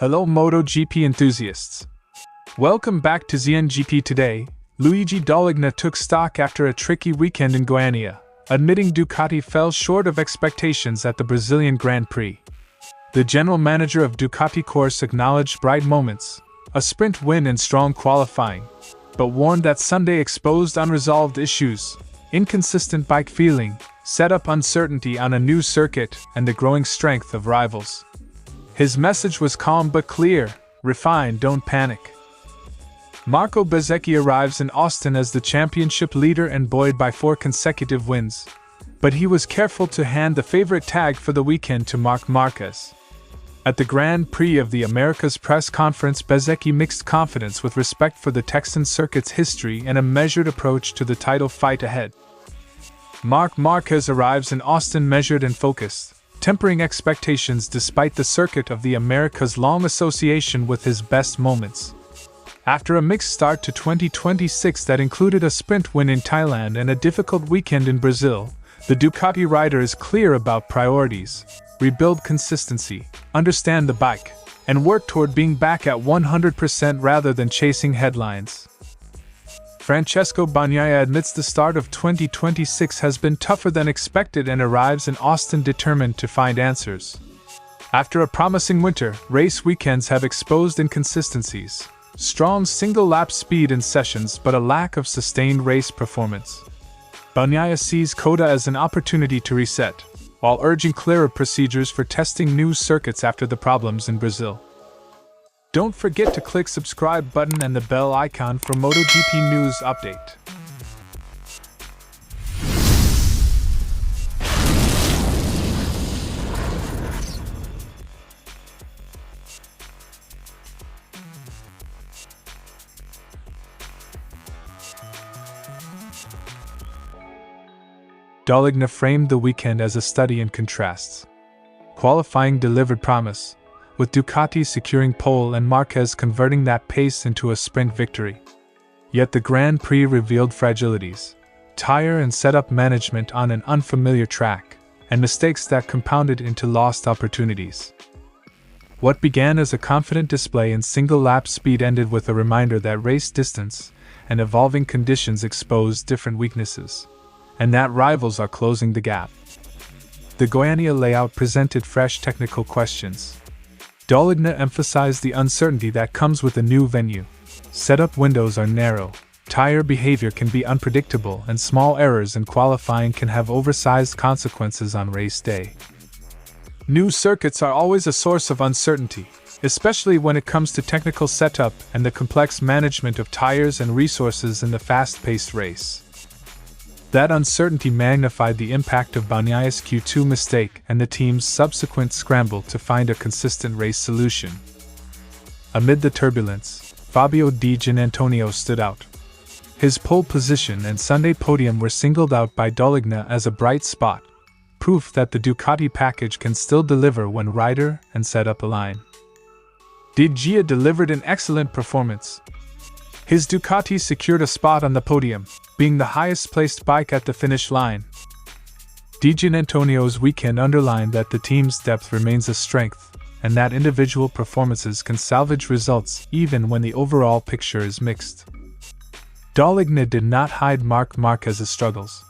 Hello Moto GP enthusiasts. Welcome back to ZNGP Today. Luigi Dall'Igna took stock after a tricky weekend in Goiania, admitting Ducati fell short of expectations at the Brazilian Grand Prix. The general manager of Ducati Corse acknowledged bright moments, a sprint win and strong qualifying, but warned that Sunday exposed unresolved issues, inconsistent bike feeling, setup uncertainty on a new circuit, and the growing strength of rivals. His message was calm but clear: refine, don't panic. Marco Bezzecchi arrives in Austin as the championship leader and buoyed by 4 consecutive wins, but he was careful to hand the favorite tag for the weekend to Marc Márquez. At the Grand Prix of the Americas press conference, Bezzecchi mixed confidence with respect for the Texan circuit's history and a measured approach to the title fight ahead. Marc Márquez arrives in Austin measured and focused, tempering expectations despite the circuit of the Americas' long association with his best moments. After a mixed start to 2026 that included a sprint win in Thailand and a difficult weekend in Brazil, the Ducati rider is clear about priorities: rebuild consistency, understand the bike, and work toward being back at 100% rather than chasing headlines. Marquez Bagnaia admits the start of 2026 has been tougher than expected and arrives in Austin determined to find answers. After a promising winter, race weekends have exposed inconsistencies, strong single-lap speed in sessions but a lack of sustained race performance. Bagnaia sees COTA as an opportunity to reset, while urging clearer procedures for testing new circuits after the problems in Brazil. Don't forget to click subscribe button and the bell icon for MotoGP news update. Dall'Igna framed the weekend as a study in contrasts. Qualifying delivered promise, with Ducati securing pole and Marquez converting that pace into a sprint victory. Yet the Grand Prix revealed fragilities: tire and setup management on an unfamiliar track, and mistakes that compounded into lost opportunities. What began as a confident display in single-lap speed ended with a reminder that race distance and evolving conditions exposed different weaknesses, and that rivals are closing the gap. The Goiania layout presented fresh technical questions. Dall'Igna emphasized the uncertainty that comes with a new venue. Setup windows are narrow, tire behavior can be unpredictable, and small errors in qualifying can have oversized consequences on race day. New circuits are always a source of uncertainty, especially when it comes to technical setup and the complex management of tires and resources in the fast-paced race. That uncertainty magnified the impact of Bagnaia's Q2 mistake and the team's subsequent scramble to find a consistent race solution. Amid the turbulence, Fabio Di Giannantonio stood out. His pole position and Sunday podium were singled out by Dall'Igna as a bright spot, proof that the Ducati package can still deliver when rider and setup align. Di Gia delivered an excellent performance. His Ducati secured a spot on the podium, being the highest-placed bike at the finish line. Di Giannantonio's weekend underlined that the team's depth remains a strength, and that individual performances can salvage results even when the overall picture is mixed. Dall'Igna did not hide Marc Márquez's struggles.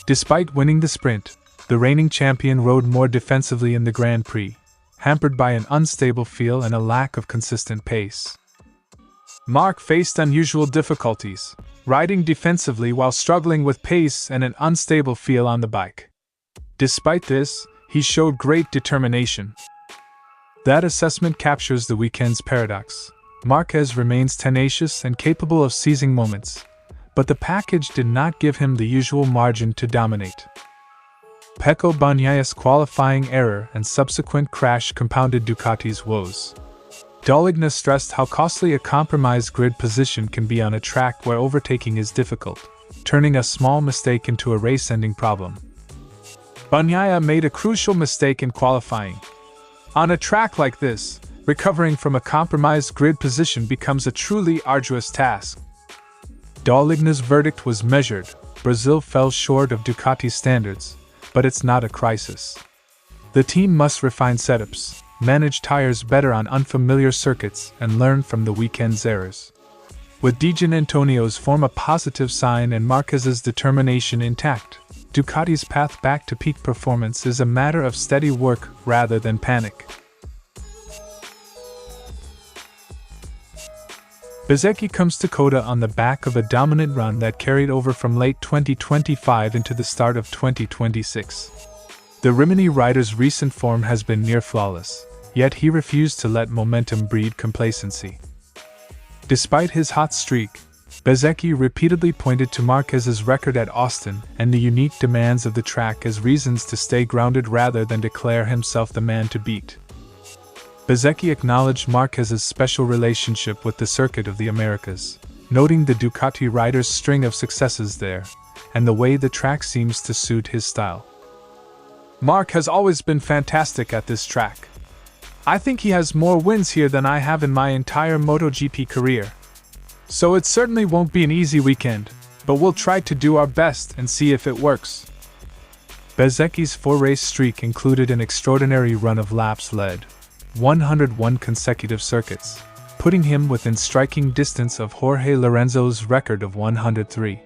Despite winning the sprint, the reigning champion rode more defensively in the Grand Prix, hampered by an unstable feel and a lack of consistent pace. Marc faced unusual difficulties, riding defensively while struggling with pace and an unstable feel on the bike. Despite this, he showed great determination. That assessment captures the weekend's paradox. Marquez remains tenacious and capable of seizing moments, but the package did not give him the usual margin to dominate. Pecco Bagnaia's qualifying error and subsequent crash compounded Ducati's woes. Dall'Igna stressed how costly a compromised grid position can be on a track where overtaking is difficult, turning a small mistake into a race-ending problem. Bagnaia made a crucial mistake in qualifying. On a track like this, recovering from a compromised grid position becomes a truly arduous task. Dall'Igna's verdict was measured: Brazil fell short of Ducati's standards, but it's not a crisis. The team must refine setups, manage tires better on unfamiliar circuits, and learn from the weekend's errors. With Di Giannantonio's form a positive sign and Marquez's determination intact, Ducati's path back to peak performance is a matter of steady work rather than panic. Bezzecchi comes to Coda on the back of a dominant run that carried over from late 2025 into the start of 2026. The Rimini rider's recent form has been near flawless, yet he refused to let momentum breed complacency. Despite his hot streak, Bezzecchi repeatedly pointed to Marquez's record at Austin and the unique demands of the track as reasons to stay grounded rather than declare himself the man to beat. Bezzecchi acknowledged Marquez's special relationship with the Circuit of the Americas, noting the Ducati rider's string of successes there, and the way the track seems to suit his style. Marc has always been fantastic at this track. I think he has more wins here than I have in my entire Moto GP career. So it certainly won't be an easy weekend, but we'll try to do our best and see if it works. Bezzecchi's 4-race streak included an extraordinary run of laps led, 101 consecutive circuits, putting him within striking distance of Jorge Lorenzo's record of 103.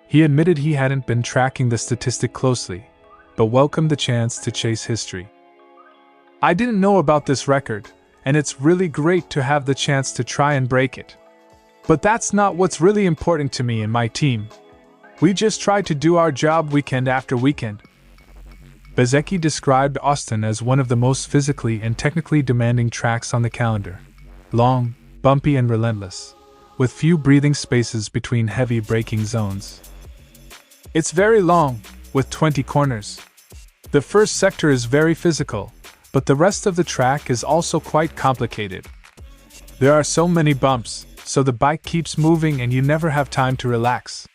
He admitted he hadn't been tracking the statistic closely, but welcomed the chance to chase history. I didn't know about this record, and it's really great to have the chance to try and break it. But that's not what's really important to me and my team. We just try to do our job weekend after weekend. Bezzecchi described Austin as one of the most physically and technically demanding tracks on the calendar. Long, bumpy and relentless, with few breathing spaces between heavy braking zones. It's very long, with 20 corners. The first sector is very physical, but the rest of the track is also quite complicated. There are so many bumps, so the bike keeps moving and you never have time to relax.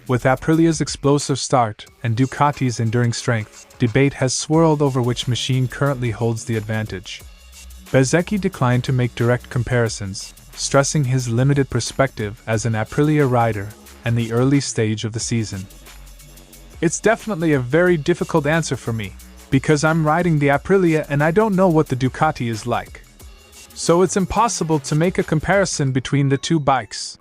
With Aprilia's explosive start and Ducati's enduring strength, debate has swirled over which machine currently holds the advantage. Bezzecchi declined to make direct comparisons, stressing his limited perspective as an Aprilia rider and the early stage of the season. It's definitely a very difficult answer for me, because I'm riding the Aprilia and I don't know what the Ducati is like. So it's impossible to make a comparison between the two bikes.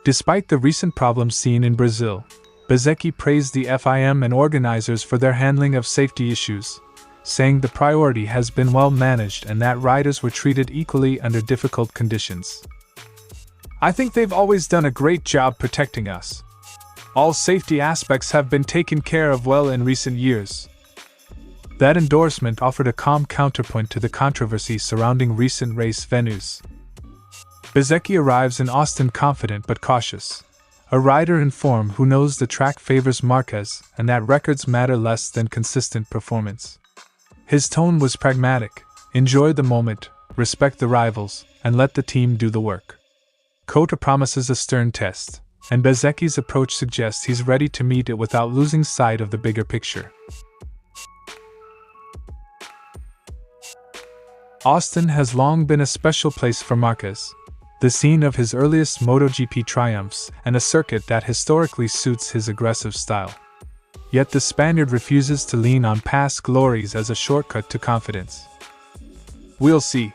Despite the recent problems seen in Brazil, Bezzecchi praised the FIM and organizers for their handling of safety issues, saying the priority has been well managed and that riders were treated equally under difficult conditions. I think they've always done a great job protecting us. All safety aspects have been taken care of well in recent years. That endorsement offered a calm counterpoint to the controversy surrounding recent race venues. Bezzecchi arrives in Austin confident but cautious, a rider in form who knows the track favors Marquez and that records matter less than consistent performance. His tone was pragmatic: enjoy the moment, respect the rivals, and let the team do the work. Cota promises a stern test, and Bezzecchi's approach suggests he's ready to meet it without losing sight of the bigger picture. Austin has long been a special place for Marquez, the scene of his earliest MotoGP triumphs and a circuit that historically suits his aggressive style. Yet the Spaniard refuses to lean on past glories as a shortcut to confidence. We'll see.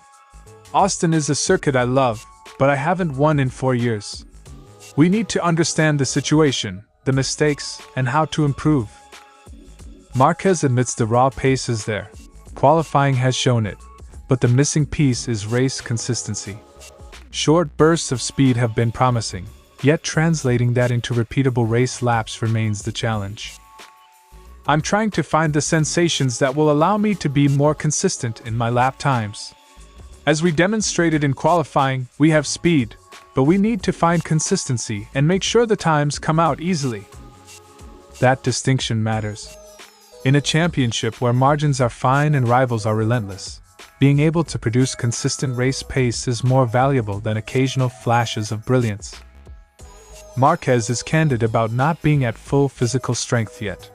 Austin is a circuit I love, but I haven't won in 4 years. We need to understand the situation, the mistakes, and how to improve. Marquez admits the raw pace is there. Qualifying has shown it, but the missing piece is race consistency. Short bursts of speed have been promising, yet translating that into repeatable race laps remains the challenge. I'm trying to find the sensations that will allow me to be more consistent in my lap times. As we demonstrated in qualifying, we have speed, but we need to find consistency and make sure the times come out easily. That distinction matters. In a championship where margins are fine and rivals are relentless, being able to produce consistent race pace is more valuable than occasional flashes of brilliance. Marquez is candid about not being at full physical strength yet.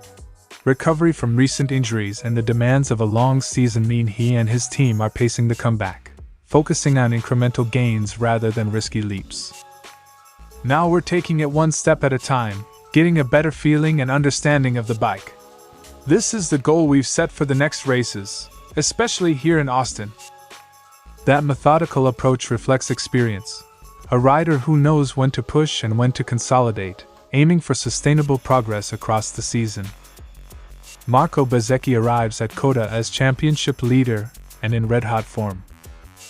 Recovery from recent injuries and the demands of a long season mean he and his team are pacing the comeback, focusing on incremental gains rather than risky leaps. Now we're taking it one step at a time, getting a better feeling and understanding of the bike. This is the goal we've set for the next races, especially here in Austin. That methodical approach reflects experience, a rider who knows when to push and when to consolidate, aiming for sustainable progress across the season. Marco Bezzecchi arrives at COTA as championship leader and in red-hot form.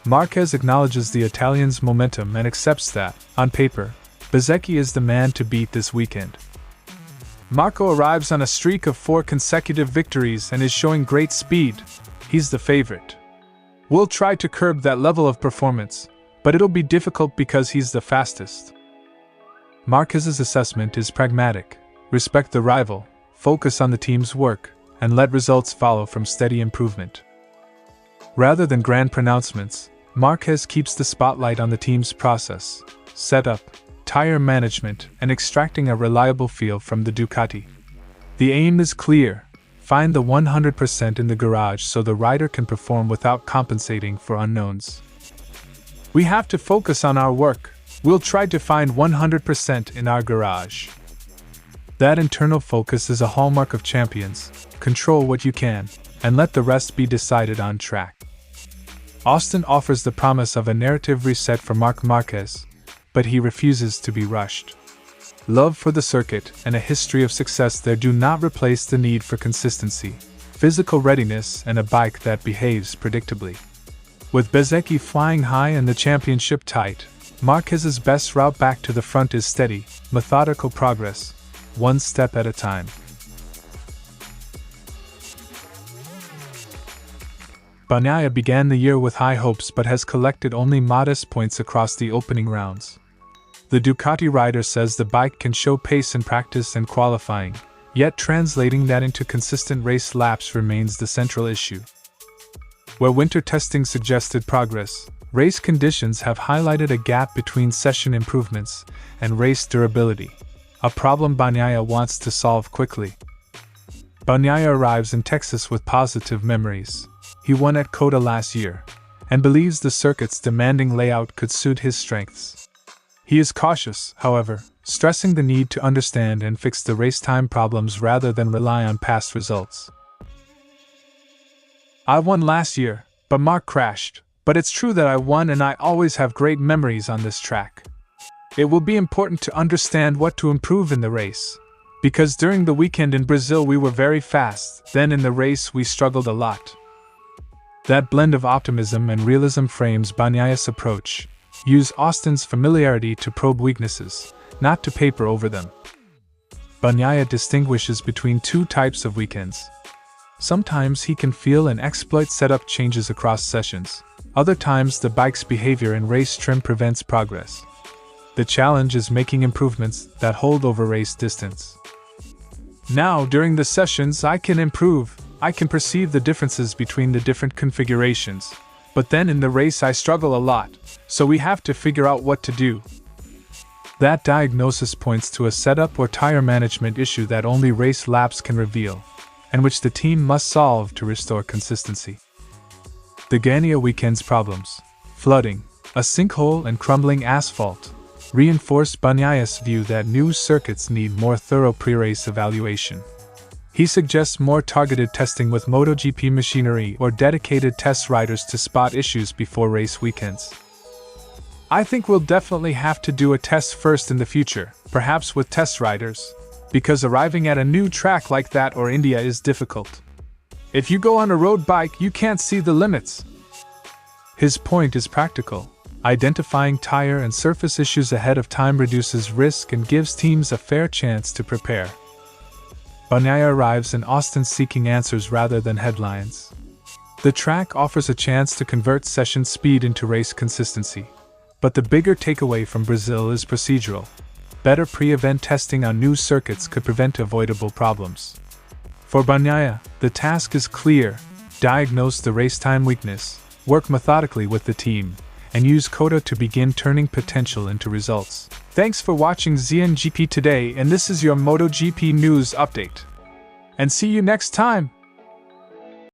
Marquez acknowledges the Italian's momentum and accepts that, on paper, Bezzecchi is the man to beat this weekend. Marco arrives on a streak of 4 consecutive victories and is showing great speed. He's the favorite. We'll try to curb that level of performance, but it'll be difficult because he's the fastest. Marquez's assessment is pragmatic: respect the rival, focus on the team's work, and let results follow from steady improvement. Rather than grand pronouncements, Marquez keeps the spotlight on the team's process, setup, tire management, and extracting a reliable feel from the Ducati. The aim is clear: find the 100% in the garage so the rider can perform without compensating for unknowns. We have to focus on our work. We'll try to find 100% in our garage. That internal focus is a hallmark of champions. Control what you can, and let the rest be decided on track. Austin offers the promise of a narrative reset for Marc Márquez, but he refuses to be rushed. Love for the circuit and a history of success there do not replace the need for consistency, physical readiness, and a bike that behaves predictably. With Bezzecchi flying high and the championship tight, Marquez's best route back to the front is steady, methodical progress, one step at a time. Bagnaia began the year with high hopes but has collected only modest points across the opening rounds. The Ducati rider says the bike can show pace in practice and qualifying, yet translating that into consistent race laps remains the central issue. Where winter testing suggested progress, race conditions have highlighted a gap between session improvements and race durability, a problem Bagnaia wants to solve quickly. Bagnaia arrives in Texas with positive memories. He won at COTA last year, and believes the circuit's demanding layout could suit his strengths. He is cautious, however, stressing the need to understand and fix the race-time problems rather than rely on past results. I won last year, but Marc crashed, but it's true that I won and I always have great memories on this track. It will be important to understand what to improve in the race, because during the weekend in Brazil we were very fast, then in the race we struggled a lot. That blend of optimism and realism frames Bagnaia's approach. Use Austin's familiarity to probe weaknesses, not to paper over them. Bagnaia distinguishes between 2 types of weekends. Sometimes he can feel and exploit setup changes across sessions. Other times the bike's behavior in race trim prevents progress. The challenge is making improvements that hold over race distance. Now, during the sessions, I can improve. I can perceive the differences between the different configurations. But then in the race I struggle a lot, so we have to figure out what to do. That diagnosis points to a setup or tire management issue that only race laps can reveal, and which the team must solve to restore consistency. The Goiania weekend's problems, flooding, a sinkhole and crumbling asphalt, reinforced Bagnaia's view that new circuits need more thorough pre-race evaluation. He suggests more targeted testing with Moto GP machinery or dedicated test riders to spot issues before race weekends. I think we'll definitely have to do a test first in the future, perhaps with test riders, because arriving at a new track like that or India is difficult. If you go on a road bike, you can't see the limits. His point is practical. Identifying tire and surface issues ahead of time reduces risk and gives teams a fair chance to prepare. Bagnaia arrives in Austin seeking answers rather than headlines. The track offers a chance to convert session speed into race consistency. But the bigger takeaway from Brazil is procedural. Better pre-event testing on new circuits could prevent avoidable problems. For Bagnaia, the task is clear: diagnose the race-time weakness, work methodically with the team, and use COTA to begin turning potential into results. Thanks for watching ZNGP Today, and this is your Moto GP news update. And see you next time!